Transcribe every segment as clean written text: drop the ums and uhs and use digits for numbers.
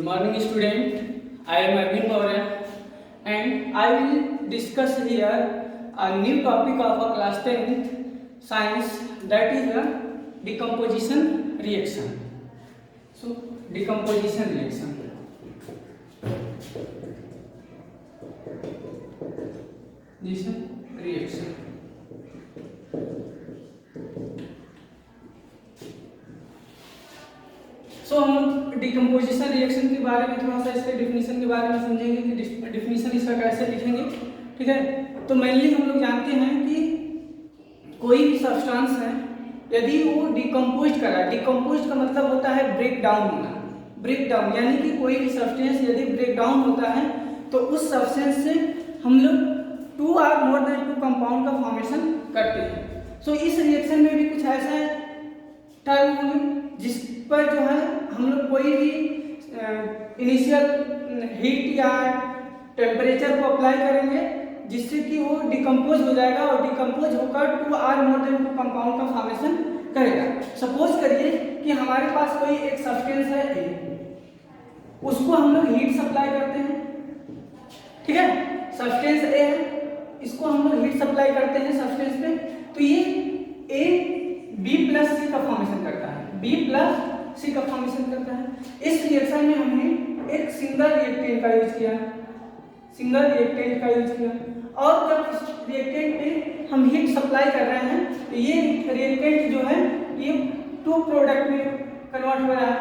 Good morning, student. I am Arvind Maurya, and I will discuss here a new topic of a class 10th science, that is a decomposition reaction. So, decomposition reaction. Reaction. सो हम decomposition reaction के बारे में थोड़ा सा इसके definition के बारे में समझेंगे कि डिफिनीशन इसका कैसे लिखेंगे। ठीक है, तो मेनली हम लोग जानते हैं कि कोई भी सब्सटेंस है यदि वो डिकम्पोज करा, डिकम्पोज का मतलब होता है ब्रेक डाउन होना। ब्रेक डाउन यानी कि कोई भी सब्सटेंस यदि ब्रेक डाउन होता है तो उस सब्सटेंस से हम लोग 2 or more than 2 कंपाउंड का फॉर्मेशन करते हैं। सो इस रिएक्शन में भी कुछ ऐसा टर्म होंगे जिस पर जो है हम लोग कोई भी इनिशियल हीट या टेम्परेचर को अप्लाई करेंगे जिससे कि वो डिकम्पोज हो जाएगा और डिकम्पोज होकर 2 or more than 2 कंपाउंड का फॉर्मेशन करेगा। सपोज करिए कि हमारे पास कोई एक सब्सटेंस है A, उसको हम लोग हीट सप्लाई करते हैं। ठीक है, सब्सटेंस A है, इसको हम लोग हीट सप्लाई करते हैं सब्सटेंस पे, तो ये A B+C का फॉर्मेशन करता है, B+C का फॉर्मेशन करता है। इस रिएक्शन में हमने एक सिंगल रिएक्टेंट का यूज किया, सिंगल रिएक्टेंट का यूज किया, और जब इस रिएक्टेंट पे हम हीट सप्लाई कर रहे हैं तो ये रिएक्टेंट जो है ये 2 प्रोडक्ट में कन्वर्ट हो रहा है।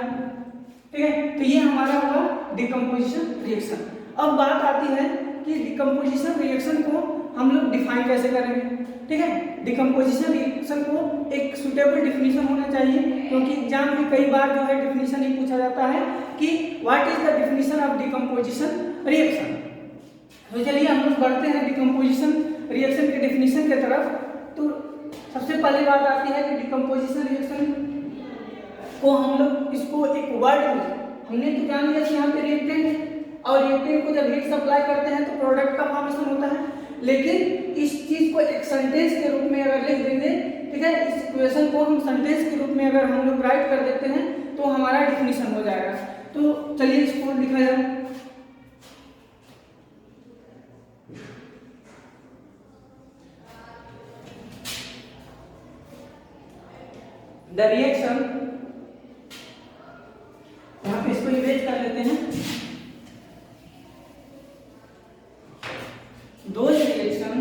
ठीक है, तो ये हमारा हुआ डिकम्पोजिशन रिएक्शन। अब बात आती है कि डिकम्पोजिशन रिएक्शन को हम लोग डिफाइन कैसे करेंगे। ठीक है, डिकम्पोजिशन रिएक्शन को एक सुटेबल डिफिनीशन होना चाहिए, क्योंकि एग्जाम में कई बार जो है डिफिनीशन ही पूछा जाता है कि what is the definition of decomposition reaction. तो चलिए हम लोग बढ़ते हैं डिकम्पोजिशन रिएक्शन के डिफिनीशन की तरफ। तो सबसे पहली बात आती है कि डिकम्पोजिशन रिएक्शन को हम लोग इसको एक वर्ड में हमने तो जान लिया कि यहाँ पे रिएक्टेंट है और रिएक्टेंट को जब हीट सप्लाई करते हैं तो प्रोडक्ट का फॉर्मेशन होता है, लेकिन इस चीज को एक सेंटेंस के रूप में अगर लिख देंगे, ठीक है, इस इक्वेशन को हम सेंटेंस के रूप में अगर हम लोग राइट कर देते हैं तो हमारा डिफिनीशन हो जाएगा। तो चलिए इसको लिखा जाए। द रिएक्शन, यहाँ पे इसको इमेज कर लेते हैं, those reaction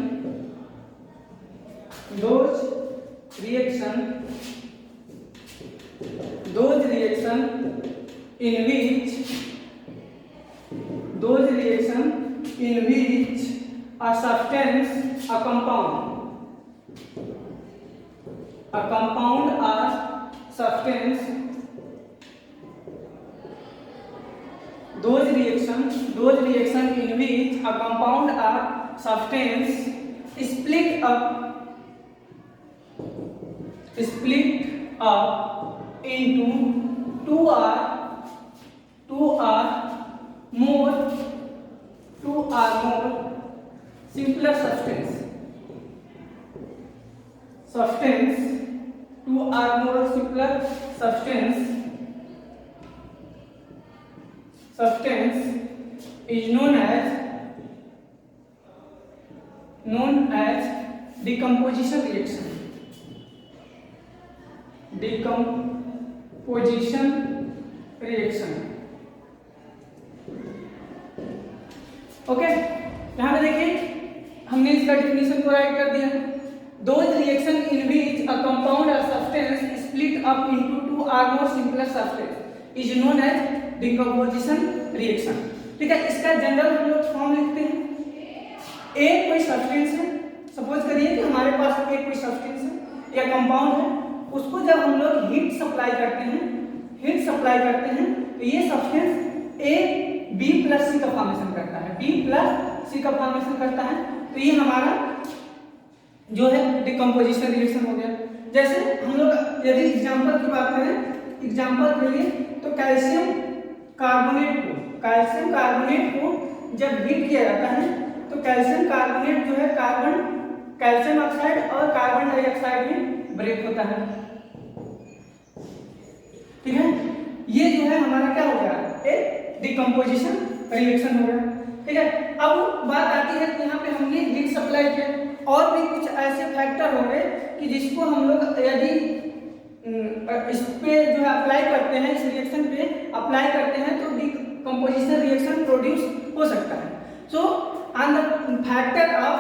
in which a substance, a compound or substance, those reaction in which a compound or substance split up into 2 or more simpler substance 2 or more simpler substance is known as decomposition reaction. Okay, यहाँ पे देखिए हमने इसका definition को right कर दिया। Those reaction in which a compound or substance split up into 2 or more simpler substance is known as decomposition reaction. ठीक है, इसका जनरल हम लोग फॉर्म लिखते हैं। एक कोई सब्सटेंस है, सपोज करिए कि हमारे पास एक कोई सब्सटेंस है या कंपाउंड है, उसको जब हम लोग हीट सप्लाई करते हैं तो ये सब्सटेंस A B+C का फॉर्मेशन करता है, B+C का फॉर्मेशन करता है। तो ये हमारा जो है डिकम्पोजिशन रिएक्शन हो गया। जैसे हम लोग यदि एग्जांपल की बात करें, एग्जांपल के लिए तो कैल्शियम कार्बोनेट को जब हीट किया जाता है तो कैल्शियम कार्बोनेट जो है कैल्शियम ऑक्साइड और कार्बन डाइऑक्साइड में ब्रेक होता है। ठीक है, ये जो है हमारा क्या हो गया, एक डिकम्पोजिशन रिएक्शन होगा। ठीक है, अब बात आती है कि यहाँ पे हमने हीट सप्लाई किया, और भी कुछ ऐसे फैक्टर हो गए कि जिसको हम लोग यदि इस पे जो है अप्लाई करते हैं, इस रिएक्शन पे अप्लाई करते हैं तो डिकम्पोजिशन रिएक्शन प्रोड्यूस हो सकता है। So on the factor of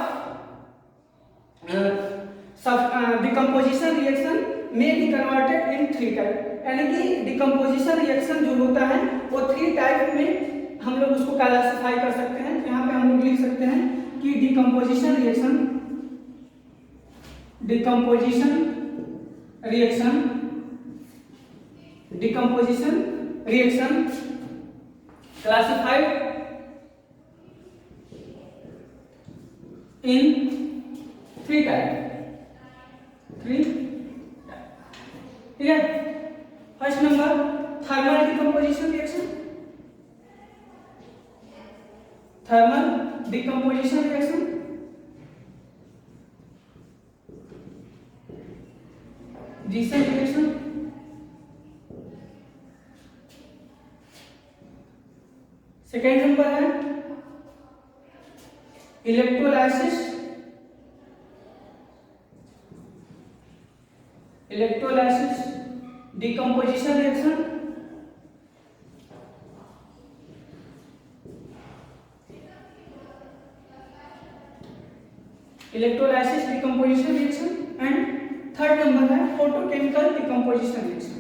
decomposition reaction में बी कन्वर्टेड इन 3 टाइप, यानी कि डिकम्पोजिशन रिएक्शन जो होता है वो 3 टाइप में हम लोग उसको क्लासिफाई कर सकते हैं। यहाँ पे हम लोग लिख सकते हैं कि decomposition reaction classified in 3 type. ठीक है, first number thermal decomposition reaction. जीसन रिएक्शन। सेकेंड नंबर है electrolysis decomposition reaction. Electrolysis decomposition reaction. And third number है photochemical decomposition reaction.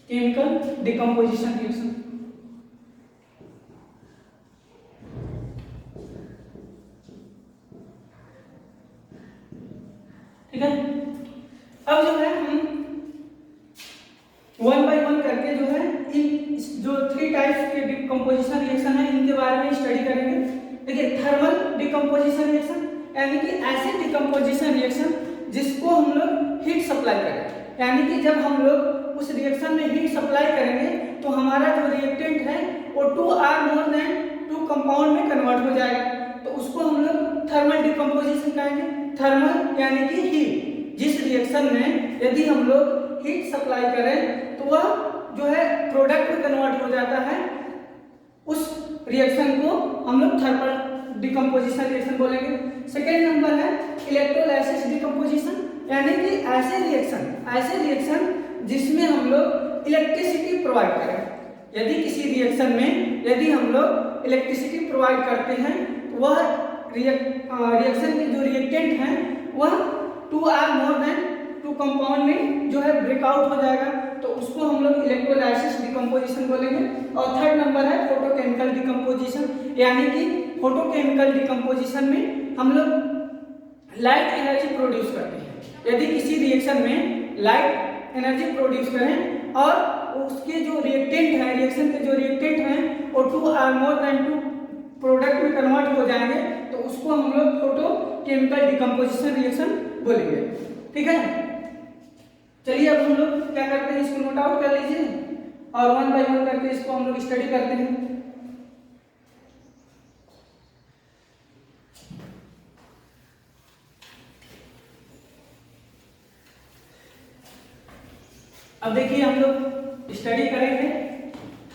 Chemical decomposition reaction. ठीक है, अब जो है हम 1 बाय 1 करके जो है इन जो 3 टाइप्स के डिकम्पोजिशन रिएक्शन है इनके बारे में स्टडी करेंगे। देखिए, थर्मल डिकम्पोजिशन रिएक्शन यानी कि ऐसे डिकम्पोजिशन रिएक्शन जिसको हम लोग हीट सप्लाई करें, यानी कि जब हम लोग उस रिएक्शन में हीट सप्लाई करेंगे तो हमारा जो रिएक्टेंट है वो 2 or more than 2 कंपाउंड में कन्वर्ट हो जाएगा, तो उसको हम लोग थर्मल डिकम्पोजिशन कहेंगे। थर्मल यानी कि हीट, जिस रिएक्शन में यदि हम लोग हीट सप्लाई करें तो वह जो है प्रोडक्ट में कन्वर्ट हो जाता है, उस रिएक्शन को हम लोग थर्मल डिकम्पोजिशन रिएक्शन बोलेंगे। सेकेंड नंबर है इलेक्ट्रोलाइसिस डिकम्पोजिशन, यानी कि ऐसे रिएक्शन जिसमें हम लोग इलेक्ट्रिसिटी प्रोवाइड करें। यदि किसी रिएक्शन में यदि हम लोग इलेक्ट्रिसिटी प्रोवाइड करते हैं तो वह रिएक्शन के जो रिएक्टेंट हैं वह 2 or more than 2 कंपाउंड में जो है ब्रेकआउट हो जाएगा, तो उसको हम लोग इलेक्ट्रोलाइसिस डिकम्पोजिशन बोलेंगे। और थर्ड नंबर है फोटोकेमिकल डिकम्पोजिशन, यानी कि फोटोकेमिकल डिकम्पोजिशन में हम लोग लाइट एनर्जी प्रोड्यूस करते हैं। यदि किसी रिएक्शन में लाइट एनर्जी प्रोड्यूस करें और उसके जो रिएक्टेंट है, रिएक्शन के जो रिएक्टेंट हैं वो 2 or more than 2 प्रोडक्ट में कन्वर्ट हो जाएंगे, तो उसको हम लोग फोटोकेमिकल डिकम्पोजिशन रिएक्शन बोलेंगे। ठीक है, चलिए अब हम लोग क्या करते हैं, इसको नोट आउट कर लीजिए और 1 by 1 करके इसको हम लोग स्टडी करते हैं। अब देखिए, हम लोग स्टडी करेंगे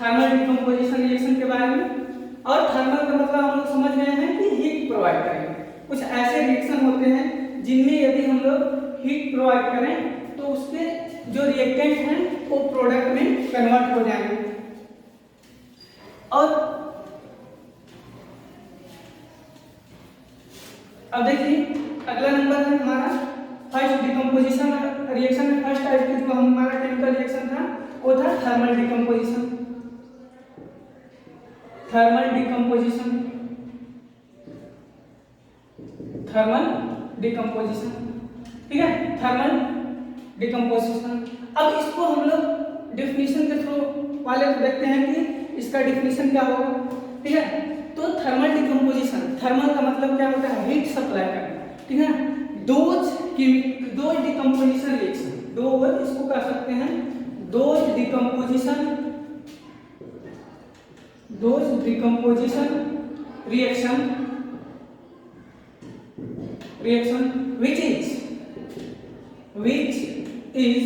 थर्मल डिकम्पोजिशन रिएक्शन के बारे में। और थर्मल का मतलब हम लोग समझ गए हैं कि हीट प्रोवाइड करेंगे। कुछ ऐसे रिएक्शन होते हैं जिनमें यदि हम लोग हीट प्रोवाइड करें तो उसके जो रिएक्टेंट हैं वो प्रोडक्ट में कन्वर्ट हो जाएंगे। और अब देखिए, अगला नंबर है हमारा फर्स्ट डिकम्पोजिशन रिएक्शन में फर्स्ट टाइप की जो हमारा केमिकल रिएक्शन था वो था थर्मल डिकम्पोजिशन। ठीक है, थर्मल डिकम्पोजिशन। अब इसको हम लोग डेफिनेशन के थ्रू वाले को देखते हैं कि इसका डेफिनेशन क्या होगा। ठीक है, तो थर्मल डिकम्पोजिशन, थर्मल का मतलब क्या होता है, हीट सप्लाई करना। ठीक है, डोज डिकम्पोजिशन रिएक्शन, डोज इसको कह सकते हैं dose decomposition reaction which is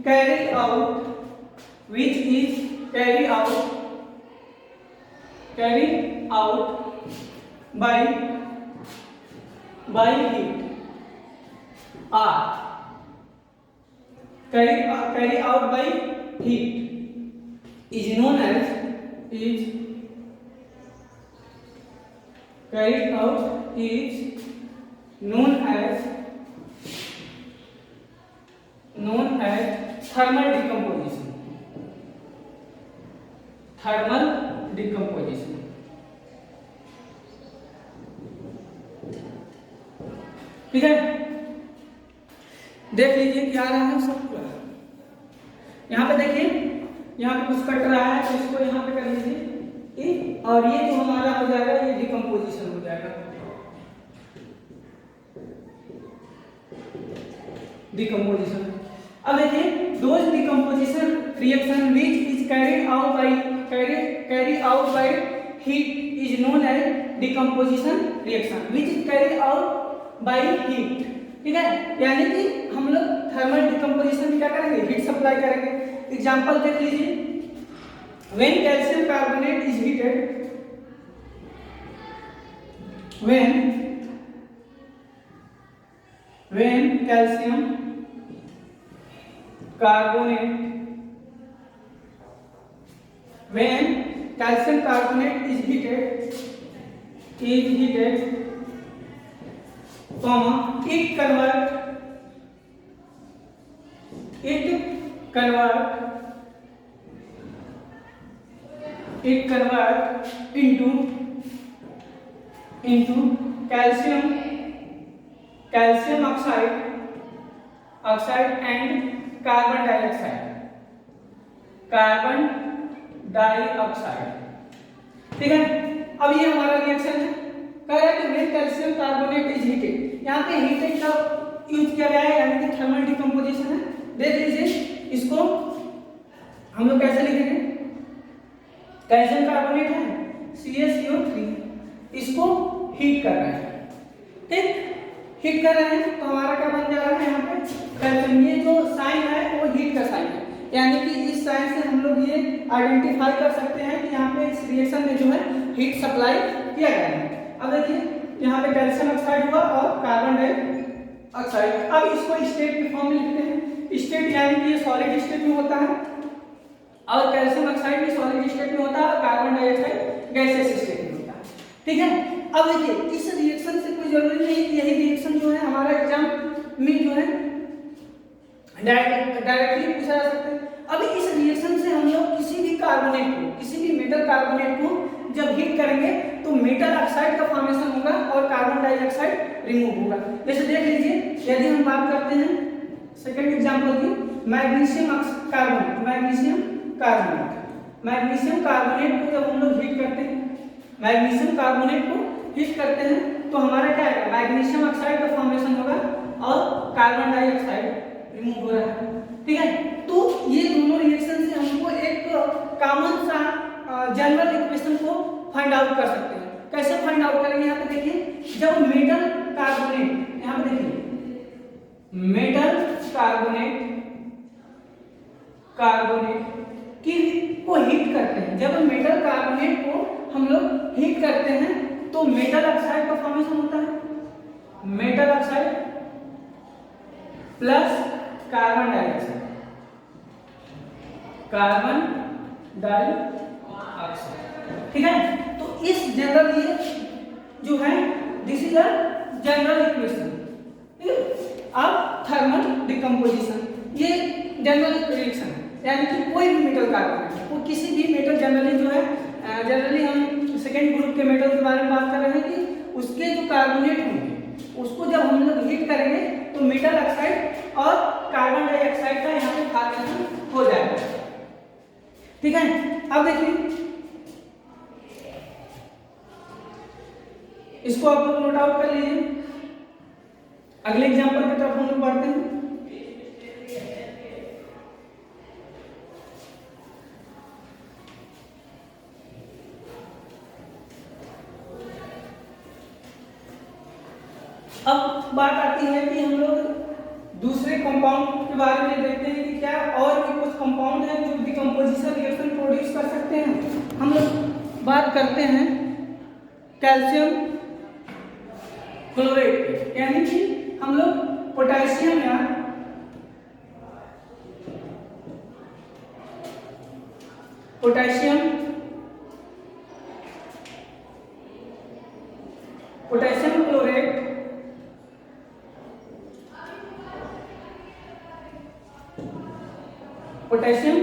carried out, which is carried out by heat, are carried out by heat is known as thermal decomposition. ठीक है, देख लीजिए क्या रहा है सब। यहाँ पे देखिए, यहाँ पे कुछ कट रहा है तो इसको यहाँ पे कर लीजिए, और ये जो हमारा हो जाएगा ये डिकम्पोजिशन हो जाएगा, डिकम्पोजिशन। अब देखिए, those decomposition reaction which is carried out by heat is known as decomposition reaction which is carried out by heat. ठीक है, यानी कि हम लोग थर्मल डिकम्पोजिशन में क्या करेंगे, हीट सप्लाई करेंगे। एग्जांपल देख लीजिए, when calcium carbonate is heated, when calcium carbonate is heated, it convert into calcium oxide and carbon dioxide। ठीक है, अब ये हमारा रिएक्शन है, कह रहा है कि when calcium carbonate is heated, यहाँ पे हीटेड का यूज किया गया है, यानी कि थर्मल डिकम्पोजिशन है। देख लीजिए, इसको हम लोग कैसे लिखेंगे, कैल्शियम कार्बोनेट है CaCO3, इसको हीट कर रहे हैं। ठीक, हीट कर रहे हैं तो हमारा क्या बन जा रहा है, यहाँ पे कैल्शियम, ये जो साइन है वो हीट का साइन है, यानी कि इस साइन से हम लोग ये आइडेंटिफाई कर सकते हैं कि यहाँ पे इस रिएक्शन में जो है हीट सप्लाई किया गया है। अब देखिए, यहाँ पे कैल्शियम ऑक्साइड हुआ और कार्बन डाइऑक्साइड। अब इसको स्टेट के फॉर्म में लिखते हैं। स्टेट यानी कि ये सॉलिड स्टेट में होता है, और कैल्शियम ऑक्साइड भी सॉलिड स्टेट में होता है, और कार्बन डाइऑक्साइड गैसियस स्टेट में होता है। ठीक है, अब देखिए, इस रिएक्शन से कोई जरूरी नहीं कि यही रिएक्शन जो है हमारा एग्जाम में जो है डायरेक्टली पूछा जा सकता है। अब इस रिएक्शन से हम लोग किसी भी मेटल कार्बोनेट को जब हीट करेंगे तो मेटल ऑक्साइड का फॉर्मेशन होगा और कार्बन डाइऑक्साइड रिमूव होगा। जैसे देख लीजिए, यदि हम बात करते हैं सेकंड एग्जांपल की, मैग्नीशियम कार्बोनेट को जब हम लोग हीट करते हैं, तो हमारा क्या है, मैग्नीशियम ऑक्साइड का फॉर्मेशन होगा और कार्बन डाइऑक्साइड रिमूव हो रहा है। ठीक है, तो ये दोनों रिएक्शन से हमको एक कॉमन सा जनरल इक्वेशन को फाइंड आउट कर सकते हैं। कैसे फाइंड आउट करेंगे, यहाँ पे देखिए, जब मेटल कार्बोनेट, यहाँ पे देखिए, मेटल कार्बोनेट को हीट करते हैं, जब मेटल कार्बोनेट को हम लोग हीट करते हैं तो मेटल ऑक्साइड का फॉर्मेशन होता है, metal oxide plus carbon dioxide, ठीक है। तो इस जनरल ये जो है, this is a general equation. ठीक है, अब थर्मल डिकम्पोजिशन, ये जनरल रिएक्शन है, यानी कि कोई भी मेटल कार्बोनेट, वो किसी भी मेटल जनरली जो है, जनरली हम सेकेंड ग्रुप के मेटल के बारे में बात कर रहे हैं कि उसके जो कार्बोनेट होंगे उसको जब हम लोग हीट करेंगे तो मेटल ऑक्साइड और कार्बन डाइऑक्साइड का यहाँ पे फॉर्मेशन हो जाएगा। ठीक है, अब देखिए, इसको आप लोग नोट आउट कर लीजिए। अगले एग्जांपल की तरफ हम लोग बढ़ते हैं। अब बात आती है कि हम लोग दूसरे कंपाउंड के बारे में देखते हैं कि क्या और भी कुछ कंपाउंड हैं जो डिकम्पोजिशन रिएक्शन प्रोड्यूस कर सकते हैं। हम लोग बात करते हैं कैल्शियम क्लोराइड की, यानी कि हम लोग पोटेशियम या पोटेशियम क्लोराइड पोटेशियम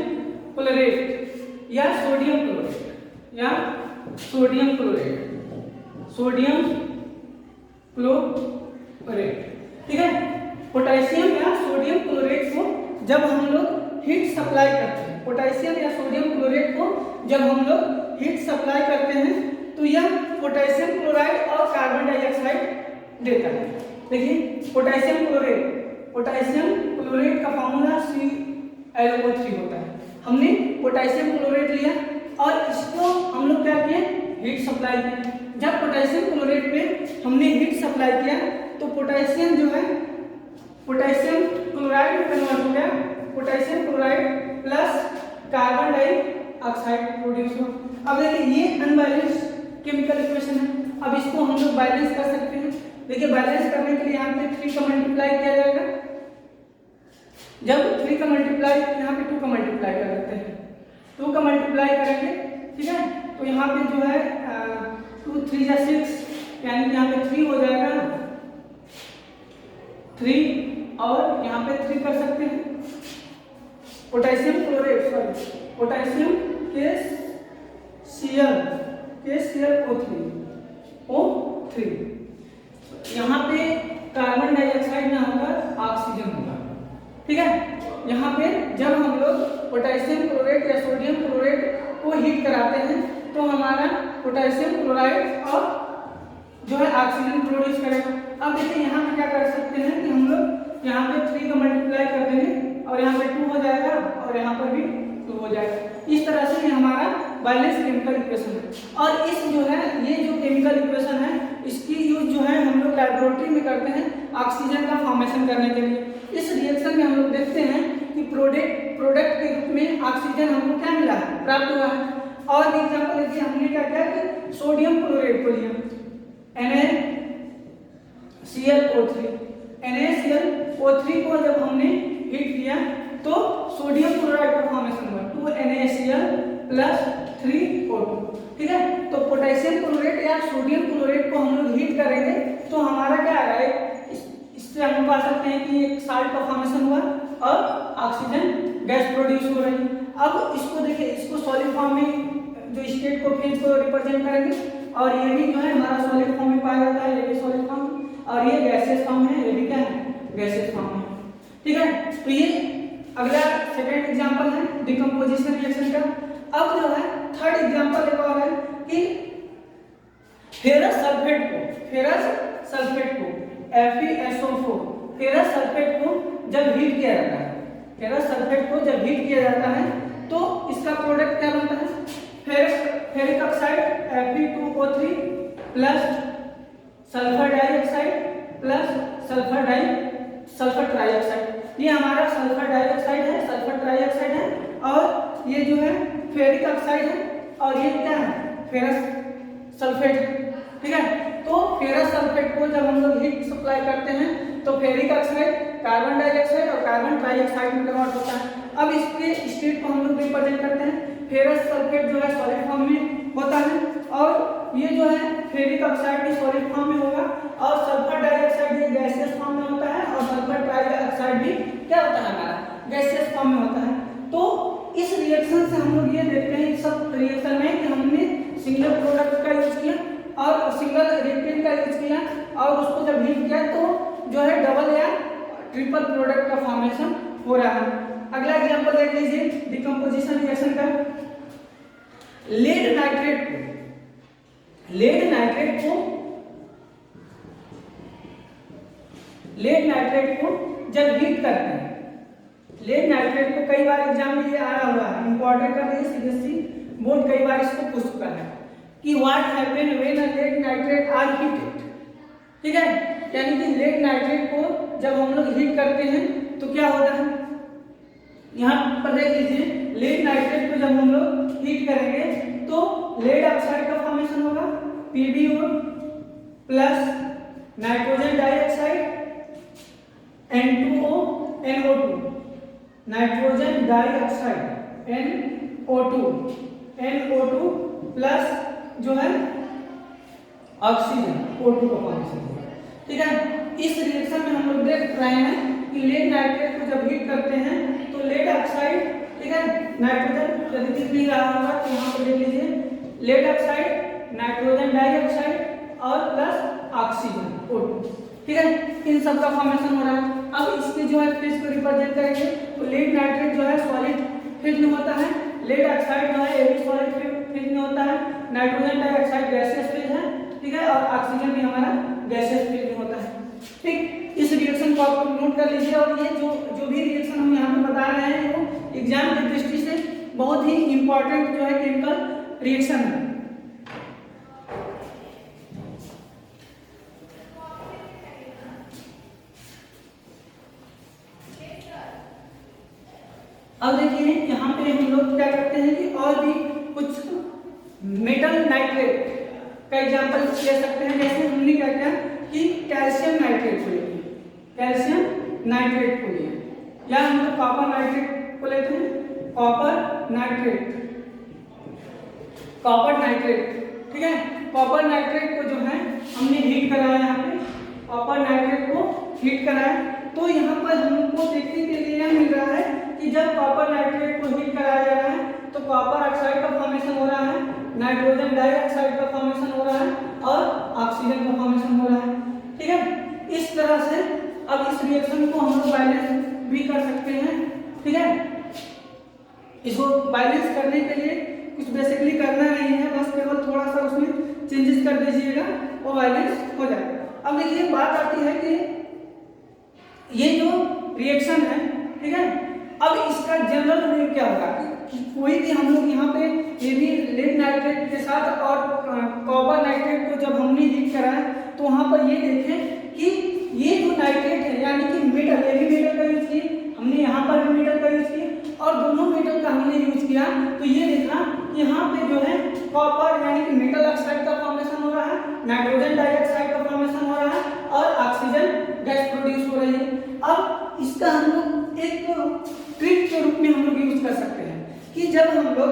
क्लोराइड या सोडियम क्लोराइड या सोडियम क्लोराइड, ठीक है। पोटेशियम या सोडियम क्लोराइड को जब हम लोग हीट सप्लाई करते हैं, पोटेशियम या सोडियम क्लोराइड को जब हम लोग हीट सप्लाई करते हैं तो यह पोटेशियम क्लोराइड और कार्बन डाइऑक्साइड देता है। देखिए पोटेशियम क्लोराइड का फॉर्मूला ClO3 होता है। हमने पोटेशियम क्लोराइड लिया और इसको हम लोग क्या किए, हीट सप्लाई किया। जब पोटेशियम क्लोराइड पे हमने हीट सप्लाई किया तो पोटेशियम जो है पोटेशियम क्लोराइड में कन्वर्ट हो गया, potassium chloride plus carbon dioxide produce हुआ। अब देखिए ये अनबैलेंस केमिकल इक्वेशन है, अब इसको हम लोग बैलेंस कर सकते हैं। देखिए बैलेंस करने के लिए यहाँ पे 3 का मल्टीप्लाई किया जाएगा, जब 3 का मल्टीप्लाई यहाँ पे 2 का मल्टीप्लाई कर देते हैं, 2 का मल्टीप्लाई करेंगे, ठीक है। तो यहाँ पे जो है 2 3 या 6, यानी कि यहाँ पे 3 हो जाएगा, 3 और यहाँ पे 3 कर सकते हैं। Potassium chloride sorry potassium KClO3 यहाँ पे कार्बन डाइऑक्साइड ना होकर ऑक्सीजन होगा, ठीक है। यहाँ पे जब हम लोग पोटेशियम क्लोराइड या सोडियम क्लोराइड को हीट कराते हैं तो हमारा पोटेशियम क्लोराइड और जो है ऑक्सीजन प्रोड्यूस करेगा। अब देखिए यहाँ पे क्या कर सकते हैं कि हम लोग यहाँ पे 3 का मल्टीप्लाई कर देंगे और यहाँ पे 2 हो जाएगा और यहाँ पर भी 2 हो जाएगा। इस तरह से ये हमारा बैलेंस केमिकल इक्वेशन है। और इस जो है ये जो केमिकल इक्वेशन है इसकी यूज जो है हम लोग लैबोरेटरी में करते हैं ऑक्सीजन का फॉर्मेशन करने के लिए। इस रिएक्शन में हम लोग देखते हैं कि प्रोडक्ट के रूप में ऑक्सीजन हमको क्या मिला है, प्राप्त हुआ है। और एग्जाम्पल देखिए हमने क्या किया कि सोडियम क्लोराइड को लिया NaClO3 को जब हमने हीट किया तो सोडियम क्लोराइड का फॉर्मेशन हुआ 2NaCl+3O2, ठीक है। तो पोटेशियम क्लोराइड या सोडियम क्लोराइड को हम लोग हीट करेंगे तो हमारा क्या आ रहा है, इससे हम पा सकते हैं कि एक साल्ट का फॉर्मेशन हुआ और ऑक्सीजन गैस प्रोड्यूस हो रही है। अब इसको देखिए, इसको सॉलिड फॉर्म में जो स्टेट को फेज को रिप्रेजेंट करेंगे और ये भी जो है हमारा सॉलिड फॉर्म में पाया जाता है, ये भी सॉलिड फॉर्म और ये गैसियस फॉर्म है, ये भी क्या है गैसियस फॉर्म है, ठीक है। तो ये अगला सेकंड एग्जांपल है डिकम्पोजिशन रिएक्शन का। अब जो है थर्ड एग्जांपल एक और है कि फेरस सल्फेट को FeSO4 फेरस सल्फेट को जब हीट किया जाता है, फेरस सल्फेट को जब हीट किया जाता है तो इसका प्रोडक्ट क्या बनता है, ferric oxide Fe2O3 plus sulphur dioxide plus sulphur trioxide. ये हमारा सल्फर डाइऑक्साइड है, सल्फर ट्राइऑक्साइड है और ये जो है फेरिक ऑक्साइड है और ये क्या है फेरस सल्फेट, ठीक है। तो फेरस सल्फेट को जब हम लोग हीट सप्लाई करते हैं तो फेरिक ऑक्साइड कार्बन डाइऑक्साइड और कार्बन ट्राइऑक्साइड में कन्वर्ट होता है। अब इसके स्टेट को हम लोग रिप्रेजेंट करते हैं, फेरस सल्फेट जो है सॉलिड फॉर्म में होता है और ये जो है फेरिक ऑक्साइड भी सॉलिड फॉर्म में होगा और सल्फर डाइऑक्साइड ये गैसियस फॉर्म में होता है और सल्फर ट्राइऑक्साइड भी क्या होता है हमारा गैसियस फॉर्म में होता है। तो इस रिएक्शन से हम लोग ये देखते हैं सब रिएक्शन में कि हमने सिंगल प्रोडक्ट का यूज किया और सिंगल रिएक्टेंट का यूज किया और उसको जब हीट किया तो जो है डबल या ट्रिपल प्रोडक्ट का फॉर्मेशन हो रहा है। अगला एग्जांपल देख लीजिए डिकम्पोजिशन रिएक्शन का। लेड नाइट्रेट को जब हीट करते हैं, लेड नाइट्रेट को कई बार एग्जाम में ये आया हुआ है, इंपॉर्टेंट कर रही है सीबीएसई बोर्ड कई बार इसको पूछ चुका है कि what happen when a lead nitrate are heated, ठीक है। यानी कि लेड नाइट्रेट को जब हम लोग हीट करते हैं तो क्या होता है, यहाँ पर देख लीजिए, लेड नाइट्रेट को जब हम लोग हीट करेंगे तो लेड ऑक्साइड का फॉर्मेशन होगा, PbO plus nitrogen dioxide N2O NO2, nitrogen dioxide NO2 plus जो है ऑक्सीजन O2 का फॉर्मेशन होगा। ठीक है, इस रिएक्शन में हम लोग देख रहे हैं कि लेड नाइट्रेट को जब हीट करते हैं तो लेड ऑक्साइड, ठीक है, नाइट्रोजन यदि दिख नहीं रहा होगा तो यहाँ पर देख लीजिए, लेड ऑक्साइड, नाइट्रोजन डाइऑक्साइड और प्लस ऑक्सीजन O2, ठीक है, इन सब का फॉर्मेशन हो रहा है। अब इसके जो है फेज को रिप्रेजेंट करेंगे तो लेड नाइट्रेट जो है सॉलिड फेज में होता है, लेड ऑक्साइड जो है ये भी सॉलिड फेज में होता है, नाइट्रोजन डाइऑक्साइड गैसियस फेज है, ठीक है, और ऑक्सीजन भी हमारा गैसियस फेज में होता है। ठीक, इस रिएक्शन को आप नोट कर लीजिए। और ये जो भी रिएक्शन हम यहाँ पे बता रहे हैं वो एग्जाम की दृष्टि से बहुत ही इंपॉर्टेंट जो है केमिकल रिएक्शन है। अब देखिए यहाँ पे हम लोग क्या करते हैं कि और भी कुछ मेटल नाइट्रेट का एग्जांपल ले सकते हैं। जैसे हमने क्या किया कि कैल्शियम नाइट्रेट को लेते हैं, कैल्शियम नाइट्रेट को लिए, या हम लोग कॉपर नाइट्रेट को लेते हैं, कॉपर नाइट्रेट, ठीक है। कॉपर नाइट्रेट को जो है हमने हीट कराया, यहाँ पे कॉपर नाइट्रेट को हीट कराया, तो यहाँ पर हमको देखने के लिए यह मिल रहा है कि जब कॉपर नाइट्रेट को हीट कराया जा रहा है तो कॉपर ऑक्साइड का फॉर्मेशन हो रहा है, नाइट्रोजन डाइऑक्साइड का फॉर्मेशन हो रहा है और ऑक्सीजन का फॉर्मेशन हो रहा है, ठीक है। इस तरह से अब इस रिएक्शन को हम लोग बैलेंस भी कर सकते हैं, ठीक है। इसको बैलेंस करने के लिए कुछ बेसिकली करना नहीं है, बस केवल थोड़ा सा उसमें चेंजेस कर दीजिएगा, वो बैलेंस हो जाएगा। अब देखिए बात आती है कि ये जो रिएक्शन है, ठीक है, अब इसका जनरल रूल क्या होगा कि कोई भी हम लोग यहाँ पे ये भी लेड नाइट्रेट के साथ और कॉपर नाइट्रेट को जब हमने हीट कराया तो वहाँ पर ये देखें कि ये जो नाइट्रेट है यानी कि मेटल, ये भी मेटल का यूज किए हमने, यहाँ पर भी मेटल का यूज किए और दोनों मेटल का हमने यूज किया, तो ये देखा यहाँ पे जो है कॉपर यानी कि मेटल ऑक्साइड का फॉर्मेशन हो रहा है, नाइट्रोजन डाइऑक्साइड का फॉर्मेशन हो रहा है और ऑक्सीजन गैस प्रोड्यूस हो रही है। अब इसका हम लोग एक ट्रिक के रूप में हम लोग यूज कर सकते हैं कि जब हम लोग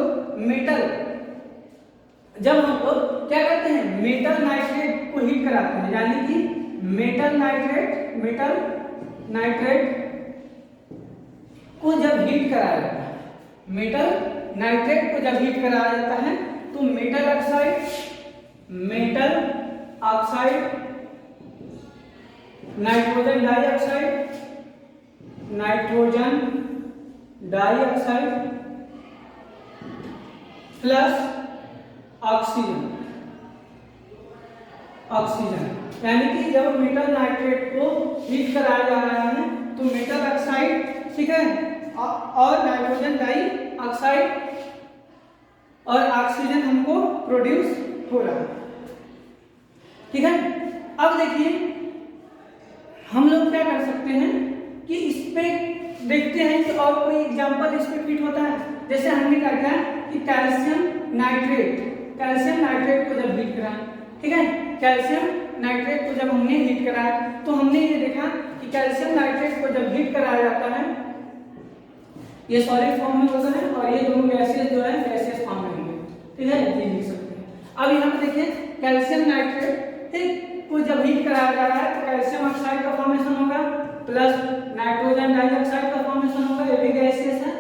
क्या करते हैं, मेटल नाइट्रेट को हीट कराते हैं, यानी कि मेटल नाइट्रेट को जब हीट कराया जाता है, मेटल नाइट्रेट को जब हीट कराया जाता है तो metal oxide, nitrogen dioxide plus oxygen, यानी कि जब मेटल नाइट्रेट को हीट कराया जा रहा है तो मेटल ऑक्साइड, ठीक है, और नाइट्रोजन डाइऑक्साइड और ऑक्सीजन हमको प्रोड्यूस हो रहा है, ठीक है। अब देखिए हम लोग क्या कर सकते हैं कि इस पे देखते हैं कि और कोई एग्जांपल इस पे फिट होता है। जैसे हमने क्या किया कि कैल्शियम नाइट्रेट को जब हीट कराया, ठीक है, कैल्शियम नाइट्रेट को जब हमने हीट कराया तो हमने ये देखा कि कैल्शियम नाइट्रेट को जब हीट कराया जाता है ये सॉलिड फॉर्म में होता है और ये दोनों गैसेस जो है गैसेस फॉर्म में होंगे, ठीक है, ये लिख सकते हैं। अब यहाँ पे देखिए कैल्शियम नाइट्रेट, ठीक, को जब हीट कराया जा रहा है तो कैल्शियम ऑक्साइड का फॉर्मेशन होगा प्लस नाइट्रोजन डाइऑक्साइड का फॉर्मेशन होगा, ये भी गैसेस है,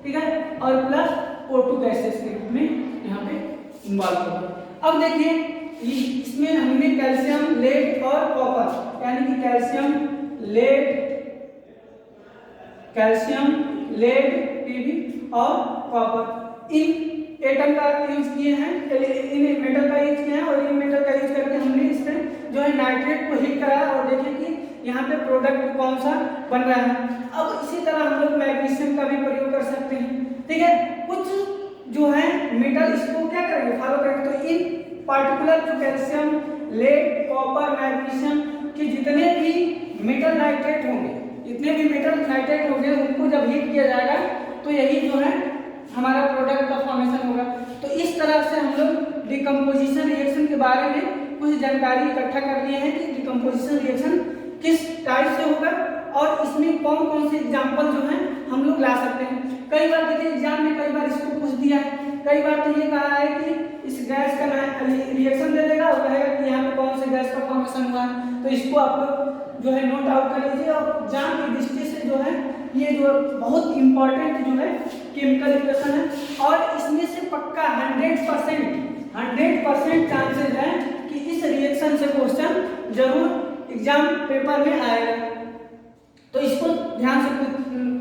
ठीक है, और प्लस O2 गैसेस के रूप में यहाँ पे इन्वॉल्व होगा। अब देखिए इसमें हमने कैल्शियम, लेड और कॉपर, यानी कि कैल्शियम, लेड Pb और कॉपर, इन एटम का यूज किए हैं, इन मेटल का यूज किया है और इन मेटल का यूज करके हमने इसमें जो है नाइट्रेट को हीट कराया और देखिए कि यहाँ पे प्रोडक्ट कौन सा बन रहा है। अब इसी तरह हम लोग मैग्नीशियम का भी प्रयोग कर सकते हैं, ठीक है। कुछ जो है मेटल इसको क्या करेंगे, फॉलो करेंगे, तो इन पार्टिकुलर जो कैल्शियम, लेड, कॉपर, मैग्नीशियम कि जितने भी मेटल नाइट्रेट होंगे उनको जब हीट किया जाएगा तो यही जो है हमारा प्रोडक्ट का फॉर्मेशन होगा। तो इस तरह से हम लोग डिकम्पोजिशन रिएक्शन के बारे में कुछ जानकारी इकट्ठा कर लिए हैं कि डिकम्पोजिशन रिएक्शन किस टाइप से होगा और इसमें कौन कौन से एग्जाम्पल जो हैं हम लोग ला सकते हैं। कई बार देखिए एग्जाम में कई बार इसको पूछ दिया है, कई बार तो ये कहा है कि इस गैस का रिएक्शन दे देगा और कहेगा कि यहाँ पे कौन से गैस का फॉर्मेशन हुआ है। तो इसको आप लोग जो है नोट आउट कर लीजिए और एग्जाम की दृष्टि से जो है ये जो बहुत इंपॉर्टेंट जो है केमिकल इक्वेशन है और इसमें से पक्का 100% चांसेस है कि इस रिएक्शन से क्वेश्चन जरूर एग्जाम पेपर में आएगा। तो इसको ध्यान से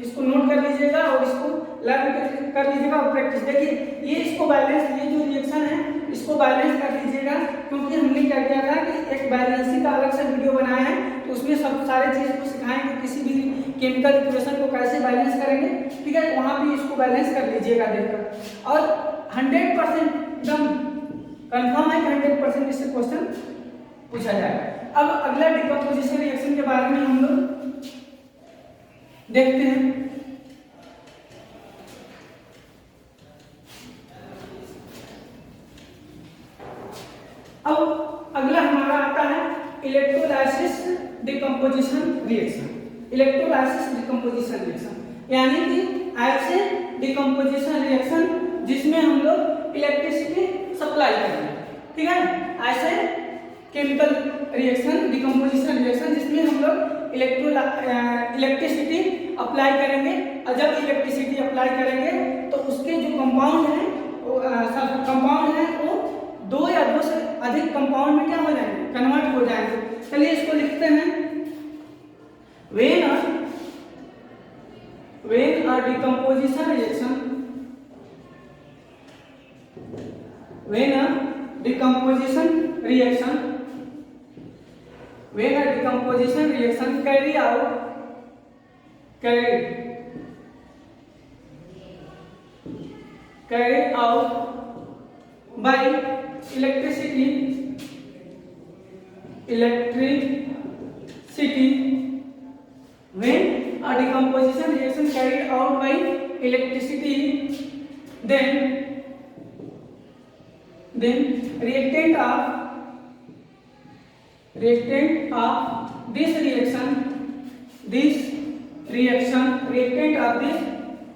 इसको नोट कर लीजिएगा और इसको लर्न कर लीजिएगा और प्रैक्टिस। देखिए ये इसको बैलेंस, ये जो रिएक्शन है इसको बैलेंस कर लीजिएगा, क्योंकि हमने क्या किया था कि एक बैलेंसिंग का अलग से वीडियो बनाया है तो उसमें सब सारे चीज़ को सिखाएंगे, किसी भी केमिकल इक्वेशन को कैसे बैलेंस करेंगे, ठीक है। वहाँ भी इसको बैलेंस कर लीजिएगा देखकर। और 100% एकदम कन्फर्म है कि 100% इससे क्वेश्चन पूछा जाएगा। अब अगला डिकम्पोजिशन रिएक्शन के बारे में हम लोग देखते हैं। अब अगला हमारा आता है electrolysis decomposition reaction. Electrolysis decomposition reaction यानी कि ऐसे डिकम्पोजिशन रिएक्शन जिसमें हम लोग इलेक्ट्रिसिटी सप्लाई करते हैं, ठीक है। ऐसे केमिकल रिएक्शन डिकम्पोजिशन रिएक्शन जिसमें हम लोग इलेक्ट्रिसिटी अप्लाई करेंगे और जब इलेक्ट्रिसिटी अप्लाई करेंगे तो उसके जो कंपाउंड है वो 2 या 2 से अधिक कंपाउंड में क्या हो जाएंगे, कन्वर्ट हो जाएंगे। चलिए इसको लिखते हैं। when a decomposition reaction carry out by electricity when a decomposition reaction carried out by electricity then reactant of this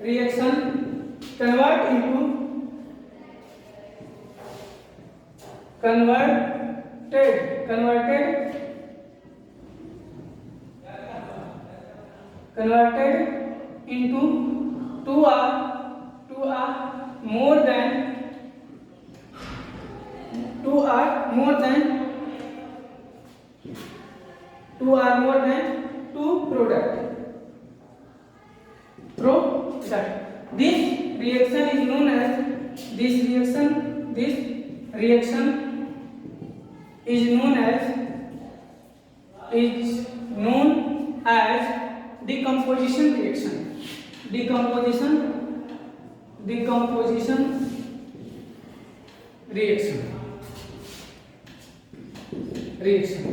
reaction converted into 2 are more than 2 product. This reaction is known as decomposition reaction।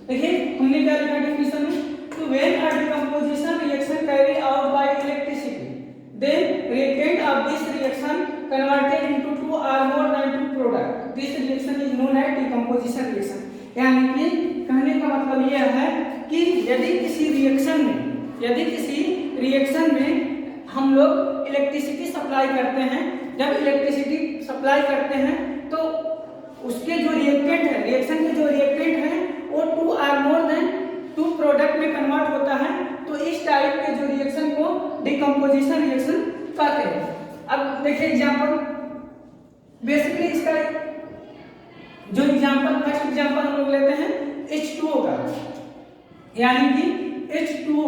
देखिए हमने क्या लिखा definition में, तो when a decomposition reaction carried out by electricity then reactant of this reaction converted into 2 or more than 2 product, this reaction is known as decomposition reaction। यानी कि कहने का मतलब यह है कि यदि किसी रिएक्शन में हम लोग इलेक्ट्रिसिटी सप्लाई करते हैं, जब इलेक्ट्रिसिटी सप्लाई करते हैं तो उसके जो रिएक्टेंट है, रिएक्शन के जो रिएक्टेंट है वो 2 or more than 2 प्रोडक्ट में कन्वर्ट होता है। तो इस टाइप के जो रिएक्शन को डिकम्पोजिशन रिएक्शन कहते हैं। अब देखिए एग्जांपल, बेसिकली इसका जो फर्स्ट एग्जांपल हम लोग लेते हैं H2O का, यानी कि H2O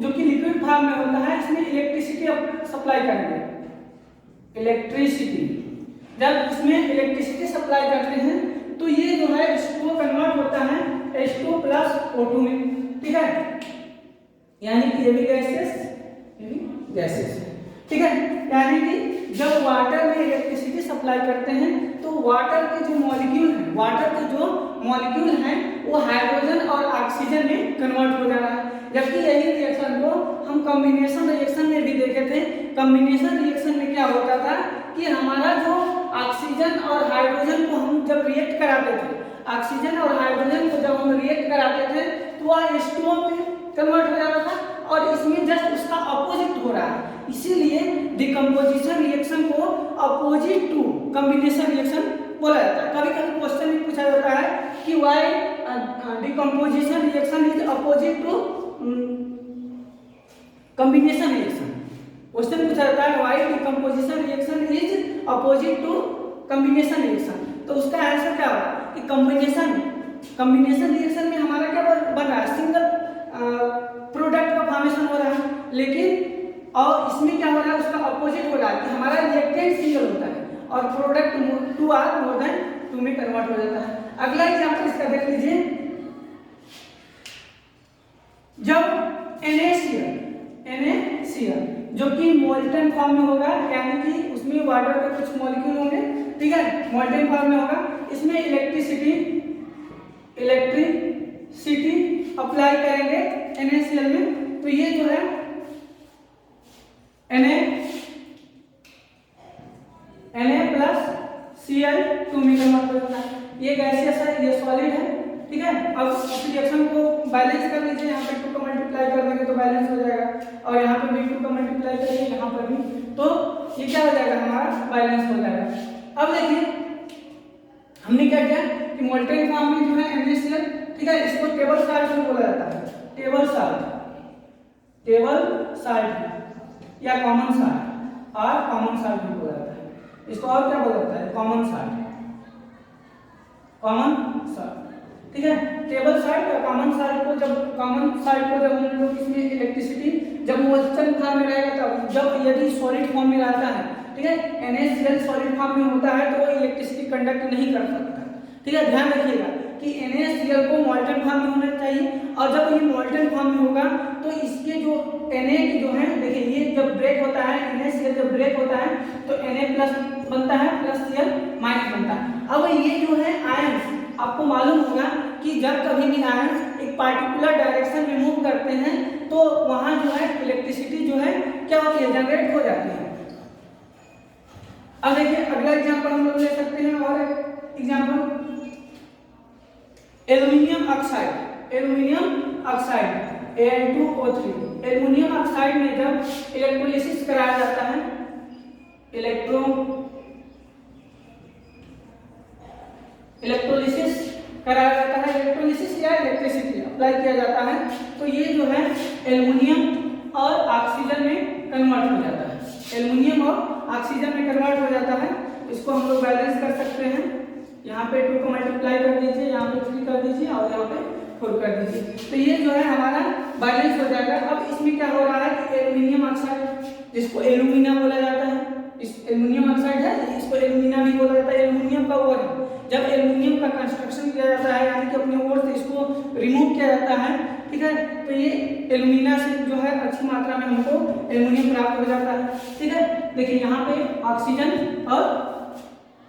जो कि लिक्विड फॉर्म में होता है, इसमें इलेक्ट्रिसिटी सप्लाई करेंगे। जब इसमें इलेक्ट्रिसिटी सप्लाई करते हैं तो ये जो है H2O कन्वर्ट होता है H2O प्लस O2 में, ठीक है। यानी कि ये भी गैसेस, ठीक है। यानी कि जब वाटर में इलेक्ट्रिसिटी सप्लाई करते हैं तो वाटर के जो मॉलिक्यूल हैं वो हाइड्रोजन और ऑक्सीजन में कन्वर्ट हो जा रहा है। जबकि यही रिएक्शन को हम कॉम्बिनेशन रिएक्शन में भी देखे थे। कॉम्बिनेशन रिएक्शन में क्या होता था कि हमारा जो ऑक्सीजन और हाइड्रोजन को हम जब रिएक्ट कराते थे, ऑक्सीजन और हाइड्रोजन को जब हम रिएक्ट कराते थे तो वह H2O में कन्वर्ट हो जाता था, और इसमें जस्ट उसका अपोजिट हो रहा है। इसीलिए डिकम्पोजिशन रिएक्शन को अपोजिट टू कॉम्बिनेशन रिएक्शन बोला जाता है। कभी कभी क्वेश्चन में पूछा जाता है कि why decomposition reaction is opposite to combination reaction. Question पूछा जाता है why decomposition reaction is opposite to combination reaction, तो उसका आंसर क्या होगा कि कॉम्बिनेशन रिएक्शन में हमारा क्या बन रहा है, सिंगल प्रोडक्ट का फॉर्मेशन हो रहा है, लेकिन और इसमें क्या हो रहा है, उसका अपोजिट हो रहा है कि हमारा रिएक्टेंट सिंगल होता है और प्रोडक्ट 2 आर मोर देन 2 में कन्वर्ट हो जाता है। अगला एग्जांपल इसका देख लीजिए। जब NaCl जो कि मोल्टन फॉर्म में होगा, यानी कि उसमें वाटर के कुछ मॉलिक्यूल होंगे, ठीक है, मोल्टन फॉर्म में होगा। इसमें इलेक्ट्रिसिटी अप्लाई करेंगे NaCl में, तो ये जो है Na प्लस Cl 2 में कन्वर्ट हो जाता है। ये गैसियस है, ये सॉलिड है, ठीक है। अब इस रिएक्शन को बैलेंस कर लीजिए, यहाँ पे 2 का मल्टीप्लाई कर देंगे तो बैलेंस हो जाएगा, और यहाँ पे भी 2 का मल्टीप्लाई करेंगे, यहाँ पर भी, तो ये क्या हो जाएगा, हमारा बैलेंस हो जाएगा। अब देखिए हमने क्या किया कि मोल्टेन फॉर्म में जो है NaCl, ठीक है, इसको टेबल साल्ट भी बोला जाता है, टेबल साल्ट या कॉमन साल्ट, और कॉमन साल्ट भी बोला जाता है। इसको और क्या बोला जाता है, कॉमन साल्ट, ठीक है। टेबल साल्ट या कॉमन साल्ट को जब हम लोग इसमें इलेक्ट्रिसिटी जब मोल्टन फॉर्म में रहेगा, तब जब यदि सॉलिड फॉर्म में रहता है, ठीक है, NaCl सॉलिड फॉर्म में होता है तो वो इलेक्ट्रिसिटी कंडक्ट नहीं कर सकता, ठीक है। ध्यान रखिएगा कि NaCl को मोल्टन फॉर्म में होना चाहिए, और जब ये मोल्टन फॉर्म में होगा तो इसके जो Na की जो है, देखिए ये जब ब्रेक होता है, NaCl जब ब्रेक होता है तो Na प्लस बनता है प्लस Cl माइनस बनता है। अब ये जो है आयंस, आपको मालूम होगा कि जब कभी भी आयंस एक पार्टिकुलर डायरेक्शन में मूव करते हैं तो वहां जो है इलेक्ट्रिसिटी जो है क्या होती है, जनरेट हो जाती है। अब देखिए अगला एग्जांपल हम लोग ले सकते हैं, और example aluminium oxide Al2O3। Aluminium oxide में जब इलेक्ट्रोलिसिस कराया जाता है, इलेक्ट्रोलिसिस या इलेक्ट्रिसिटी अप्लाई किया जाता है, तो ये जो है एल्युमिनियम और ऑक्सीजन में कन्वर्ट हो जाता है, इसको हम लोग बैलेंस कर सकते हैं। यहाँ पे 2 को मल्टीप्लाई कर दीजिए, यहाँ पे 3 कर दीजिए, और यहाँ पे 4 कर दीजिए, तो ये जो है हमारा बैलेंस हो जाएगा। अब इसमें क्या हो रहा है कि एल्युमिनियम ऑक्साइड, जिसको एल्यूमिना बोला जाता है, इस एल्युमिनियम ऑक्साइड है, इसको एल्यूमिना भी बोला जाता है, एल्युमिनियम का ओर है। जब एल्युमिनियम का कंस्ट्रक्शन किया जाता है, यानी कि अपने ओर से इसको रिमूव किया जाता है, ठीक है, तो ये एल्युमिना से जो है अच्छी मात्रा में हमको एल्युमिनियम प्राप्त हो जाता है, ठीक है। देखिए यहाँ पे ऑक्सीजन और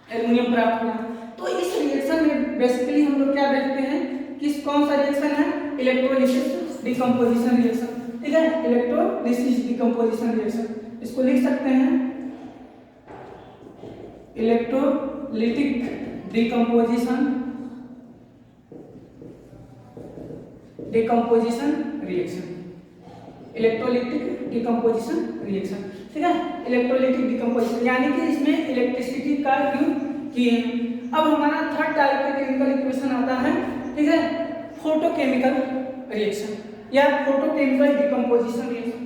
एल्युमिनियम प्राप्त हुआ। तो इस रिएक्शन में बेसिकली हम लोग क्या देखते हैं, कौन सा रिएक्शन है, इलेक्ट्रोलिसिस डिकम्पोजिशन रिएक्शन, ठीक है, इलेक्ट्रोलिसिस डिकम्पोजिशन रिएक्शन। इसको लिख सकते हैं electrolytic decomposition reaction, electrolytic decomposition reaction, ठीक है, इलेक्ट्रोलिटिक डिकम्पोजिशन, यानी कि इसमें इलेक्ट्रिसिटी का यूज किए। अब हमारा थर्ड टाइप का केमिकल इक्वेशन आता है, ठीक है, फोटोकेमिकल रिएक्शन या फोटोकेमिकल डिकम्पोजिशन रिएक्शन।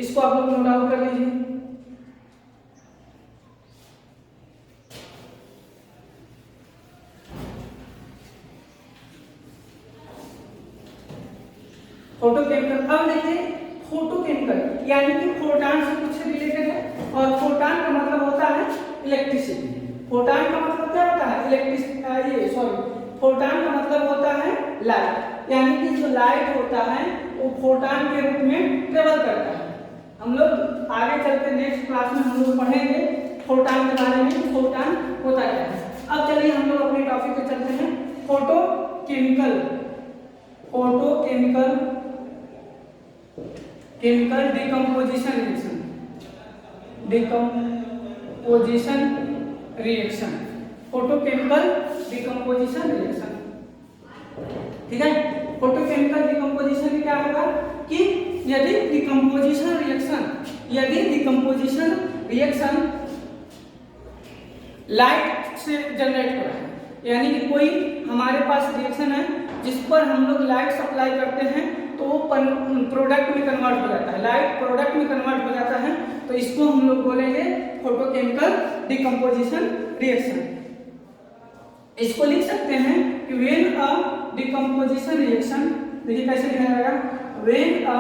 इसको आप लोग नोट डाउन कर लीजिए। फोटोकेमिकल, अब देखिए फोटोकेमिकल यानी कि फोटॉन से कुछ रिलेटेड है, और फोटॉन का मतलब होता है इलेक्ट्रिसिटी। फोटॉन का मतलब क्या होता है, फोटॉन का मतलब होता है लाइट, यानी कि जो लाइट होता है वो फोटॉन के रूप में ट्रेवल करता है। हम लोग आगे चलते नेक्स्ट क्लास में हम लोग पढ़ेंगे फोटॉन के बारे में, फोटॉन होता क्या है। अब चलिए हम लोग अपने टॉपिक पे चलते हैं, photo chemical decomposition reaction, photochemical decomposition reaction. ठीक है, फोटोकेमिकल डिकम्पोजिशन में क्या होगा कि यदि डिकम्पोजिशन रिएक्शन लाइट से जनरेट हो रहा है, यानी कि कोई हमारे पास रिएक्शन है जिस पर हम लोग लाइट सप्लाई करते हैं तो वो प्रोडक्ट में कन्वर्ट हो जाता है, लाइट प्रोडक्ट में कन्वर्ट हो जाता है, तो इसको हम लोग बोलेंगे फोटोकेमिकल डिकम्पोजिशन रिएक्शन। इसको लिख सकते हैं कि व्हेन अ डिकम्पोजिशन रिएक्शन, देखिए कैसे लिखा जाएगा, when a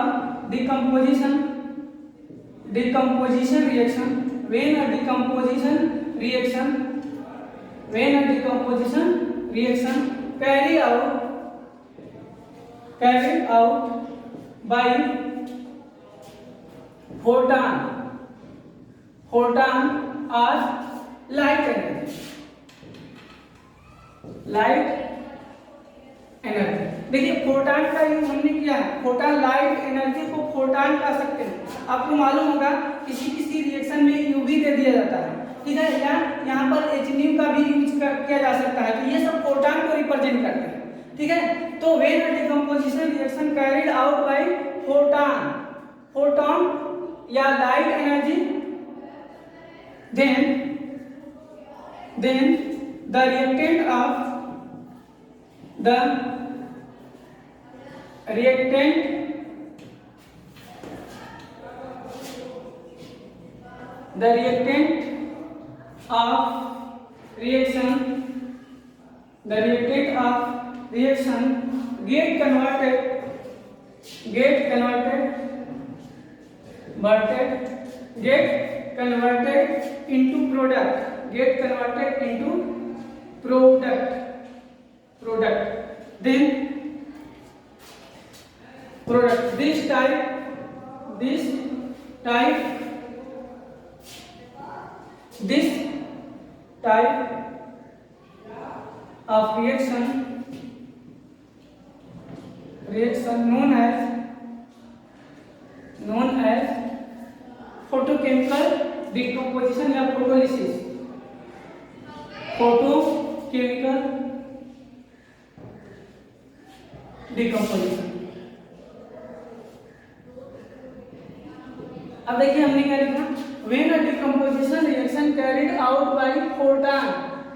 decomposition reaction carried out by photon or light energy। देखिए फोटॉन का यूज हमने किया है, फोटॉन लाइट एनर्जी को फोटॉन कह सकते हैं। आपको मालूम होगा किसी रिएक्शन में यूवी दे दिया जाता है, ठीक है, या यहाँ पर HNU का भी यूज किया जा सकता है, तो ये सब फोटॉन को रिप्रेजेंट करते हैं। ठीक है, तो when a decomposition reaction carried out by photon या light energy, then the reactant of reaction get converted into product, then product this type of reaction known as photochemical decomposition या photolysis। photochemical decomposition। अब देखिए हमने क्या लिखा, when a decomposition reaction carried out by photon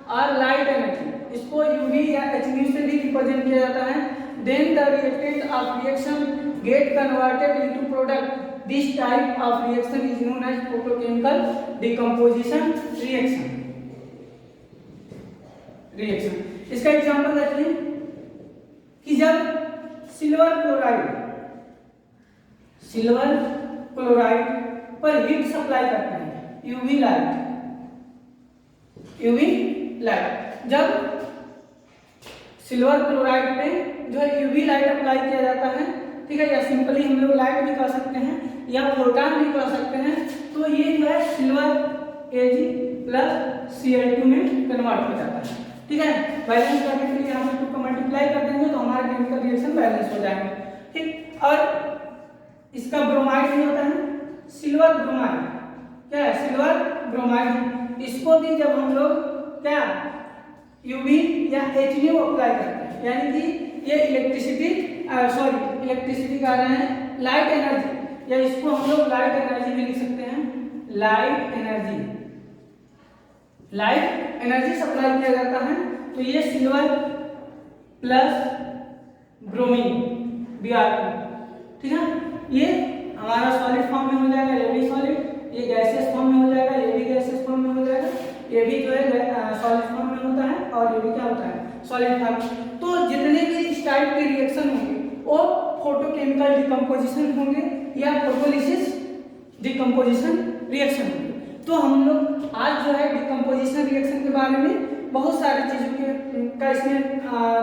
or light energy, इसको UV या HNU से भी रिप्रेजेंट किया जाता है, then the reactant of reaction get converted into product, this type of reaction is known as photochemical decomposition reaction। इसका example देखिए कि जब सिल्वर क्लोराइड पर हीट सप्लाई करते हैं, यूवी लाइट, जब सिल्वर क्लोराइड पे जो है यूवी लाइट अप्लाई किया जाता है, ठीक है, या सिंपली हम लोग लाइट भी कह सकते हैं या फोटॉन भी कह सकते हैं, तो ये जो है सिल्वर Ag प्लस Cl2 में कन्वर्ट हो जाता है। ठीक है, बैलेंस करने के लिए यहाँ पे 2 को मल्टीप्लाई कर देंगे तो हमारा केमिकल रिएक्शन बैलेंस हो जाएगा। ठीक, और इसका ब्रोमाइड नहीं होता है, सिल्वर ब्रोमाइड, क्या है, सिल्वर ब्रोमाइड, इसको भी जब हम लोग क्या यूवी या HNU अप्लाई करते हैं, यानी कि ये इलेक्ट्रिसिटी कह रहे हैं, लाइट एनर्जी, या इसको हम लोग लाइट एनर्जी में लिख सकते हैं, लाइट एनर्जी सप्लाई किया जाता है, तो ये सिल्वर प्लस ब्रोमीन Br2, ठीक है, ये हमारा सॉलिड फॉर्म में हो जाएगा, ये भी सॉलिड, ये गैसियस फॉर्म में हो जाएगा, ये भी गैसियस फॉर्म में हो जाएगा, ये भी जो है सॉलिड फॉर्म में होता है, और ये भी क्या होता है, सॉलिड फॉर्म। तो जितने भी इस टाइप के रिएक्शन होंगे वो फोटोकेमिकल डिकम्पोजिशन होंगे या फोटोलिसिस डिकम्पोजिशन रिएक्शन होंगे। तो हम लोग आज जो है डिकम्पोजिशन रिएक्शन के बारे में बहुत सारी चीज़ों का इसमें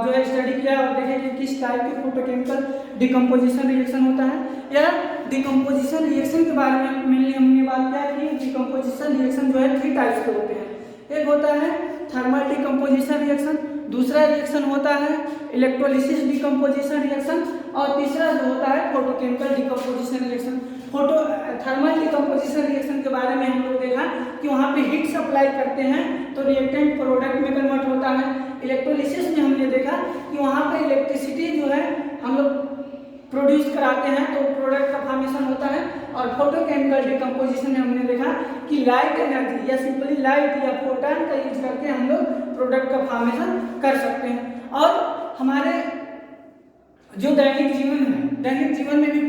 जो है स्टडी किया और देखे कि किस टाइप के फोटोकेमिकल डिकम्पोजिशन रिएक्शन होता है, या डिकम्पोजिशन रिएक्शन के बारे में मेनली हमने बात किया कि डिकम्पोजिशन रिएक्शन जो है 3 टाइप्स के होते हैं। एक होता है थर्मल डिकम्पोजिशन रिएक्शन, दूसरा रिएक्शन होता है इलेक्ट्रोलिसिस डिकम्पोजिशन रिएक्शन, और तीसरा जो होता है photochemical decomposition reaction. Photo thermal decomposition reaction के बारे में हम लोग देखा कि वहाँ पे हीट सप्लाई करते हैं तो रिएक्टेंट प्रोडक्ट में कन्वर्ट होता है। इलेक्ट्रोलिसिस में हमने देखा कि वहाँ पे इलेक्ट्रिसिटी जो है हम लोग प्रोड्यूस कराते हैं तो प्रोडक्ट का फॉर्मेशन होता है। और फोटोकेमिकल डिकम्पोजिशन में हमने देखा कि लाइट एनर्जी या सिंपली लाइट या फोटॉन का यूज करके हम लोग प्रोडक्ट का फॉर्मेशन कर सकते हैं। और हमारे जो दैनिक जीवन है, दैनिक जीवन में भी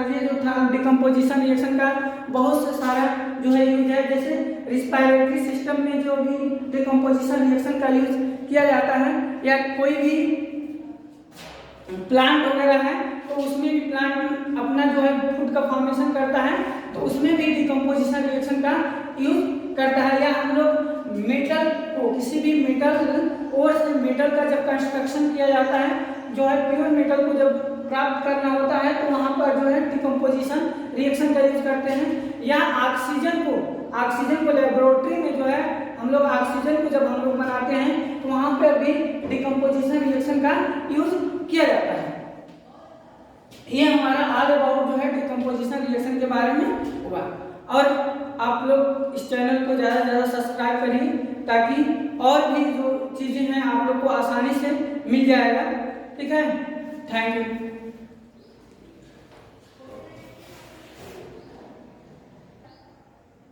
ये जो था डिकम्पोजिशन रिएक्शन का बहुत से सारा जो है यूज है। जैसे रिस्पायरेटरी सिस्टम में जो भी डिकम्पोजिशन रिएक्शन का यूज किया जाता है, या कोई भी प्लांट वगैरह है तो उसमें भी प्लांट अपना जो है फूड का फॉर्मेशन करता है तो उसमें भी डिकम्पोजिशन रिएक्शन का यूज करता है। या हम लोग मेटल को, किसी भी मेटल और से मेटल का जब कंस्ट्रक्शन किया जाता है, जो है प्योर मेटल को जब प्राप्त करना होता है तो वहाँ पर जो है डिकम्पोजिशन रिएक्शन का यूज करते हैं। या ऑक्सीजन को लेबोरेटरी में जो है हम लोग ऑक्सीजन को जब हम लोग बनाते हैं तो वहाँ पर भी डिकम्पोजिशन रिएक्शन का यूज किया जाता है। ये हमारा ऑल अबाउट जो है डिकम्पोजिशन रिएक्शन के बारे में हुआ। और आप लोग इस चैनल को ज़्यादा से ज़्यादा सब्सक्राइब करिए ताकि और भी जो चीज़ें हैं आप लोग को आसानी से मिल जाएगा। ठीक है, थैंक यू।